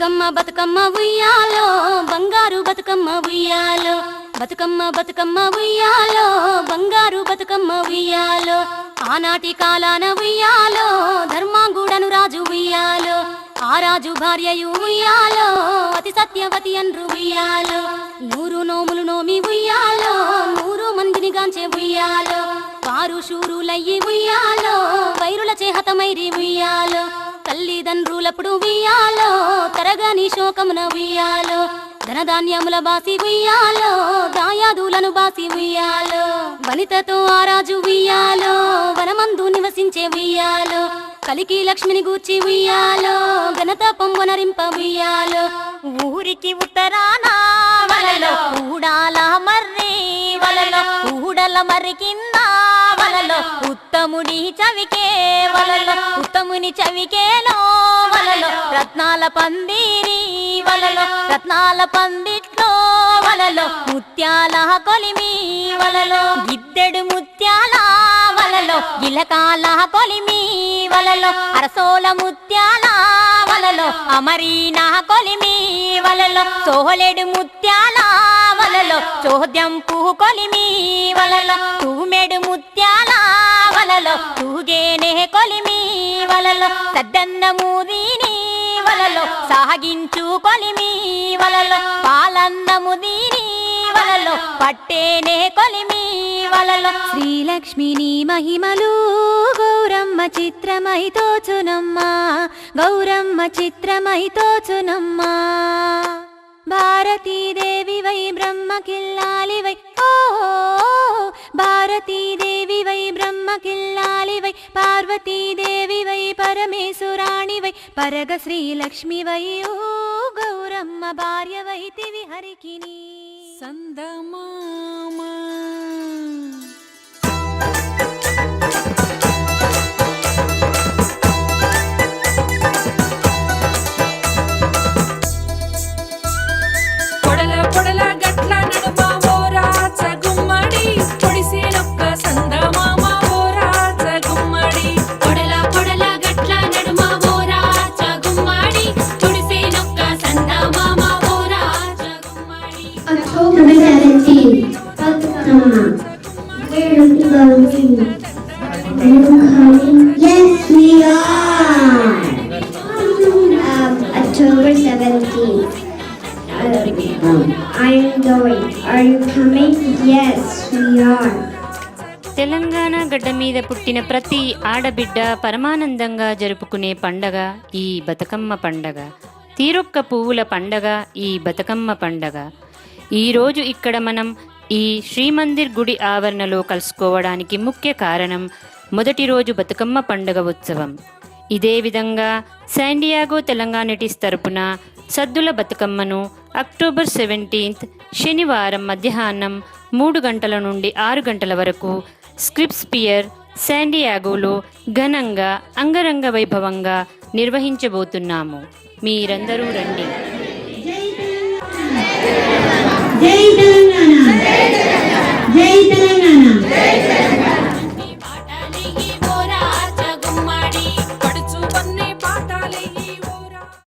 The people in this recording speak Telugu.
బతుకమ్మ బతుకమ్మ ఉయ్యాలో బంగారు బతుకమ్మ ఉయ్యాలో, బతుకమ్మ బతుకమ్మ ఉయ్యాలో బంగారు బతుకమ్మ ఉయ్యాలో, ఆనాటి కాలాన ఉయ్యాలో ధర్మాంగుడను రాజు ఉయ్యాలో, ఆ రాజు భార్యయు ఉయ్యాలో అతి సత్యవతి అన్రు ఉయ్యాలో, 100 నోములు నోమి ఉయ్యాలో 100 మందిని గాంచే ఉయ్యాలో, వారు శూరులయ్యి ఉయ్యాలో వైరుల చేహతమైరి ఉయ్యాలో, తల్లిదండ్రులప్పుడు ఉయ్యాలో తరగని శోకమున ఉయ్యాలో, ధనధాన్యముల బాసి ఉయ్యాలో దాయాదులను బాసి ఉయ్యాలో, వనితతో ఆ రాజు ఉయ్యాలో వనమందు నివసించే ఉయ్యాలో, కలికి లక్ష్మిని గూర్చి ఉయ్యాలో ఘనత పొంగనరింప ఉయ్యాలో, ఊరికి ఉత్తరాన వలలో ఊడాల మర్రి వలలో ఊడల మర్రి కింద వలలో ఉత్తముడి చవికే వలలో ఉత్తముని చవికేలో వలలో రత్నాల పందిరి వలలో రత్నాల పందిట్లో వలలో ముత్యాల కొలిమి వలలో గిద్దెడు ముత్యాల వలలో గిలకాల కొలిమి వలలో అరసోల ముత్యాల వలలో అమరీన కొలిమి వలలో సోహలేడు ముత్యాల వలలో చోద్యంపు కొలిమి వలలో తూమెడు ముత్యాల వలలో తూగేనే కొలిమి వలలో సద్దన్న మూదీని వలలో సాగించు కొలిమి వలలో పాలన్నము దీని వలలో పట్టేనే కొలిమి వలలో. శ్రీలక్ష్మిని మహిమలు గౌరమ్మ చిత్రమై తోచునమ్మా, గౌరమ్మ చిత్రమై తోచునమ్మా, భారతీదేవి వై బ్రహ్మ కిల్లాలి వై ఓ భారతీదేవి వై బ్రహ్మ కిల్లాలి వై పార్వతీదేవి వై పరమేశ్వరాణి వై పరగ శ్రీలక్ష్మి వై ఓ గౌరమ్మ భార్య వైతివి హరికిని సందమామా Yes, we are. October 17th. I'm going. Are you coming? Yes, we are. Telangana గడ్డ మీద పుట్టిన ప్రతి ఆడబిడ్డ పరమానందంగా జరుపుకునే పండగ ఈ బతుకమ్మ పండగ. తీరొక్క పువ్వుల పండగ ఈ బతుకమ్మ పండగ. ఈరోజు ఇక్కడ మనం ఈ శ్రీమందిర్ గుడి ఆవరణలో కలుసుకోవడానికి ముఖ్య కారణం మొదటి రోజు బతుకమ్మ పండుగ ఉత్సవం. ఇదే విధంగా శాండియాగో తెలంగాణటిస్ తరపున సద్దుల బతుకమ్మను అక్టోబర్ 17th శనివారం మధ్యాహ్నం 3 గంటల నుండి 6 గంటల వరకు స్క్రిప్స్ పియర్ శాండియాగోలో ఘనంగా అంగరంగ వైభవంగా నిర్వహించబోతున్నాము. మీరందరూ రండి. జై తెలంగాణ, జై తెలంగాణ, జై తెలంగాణ.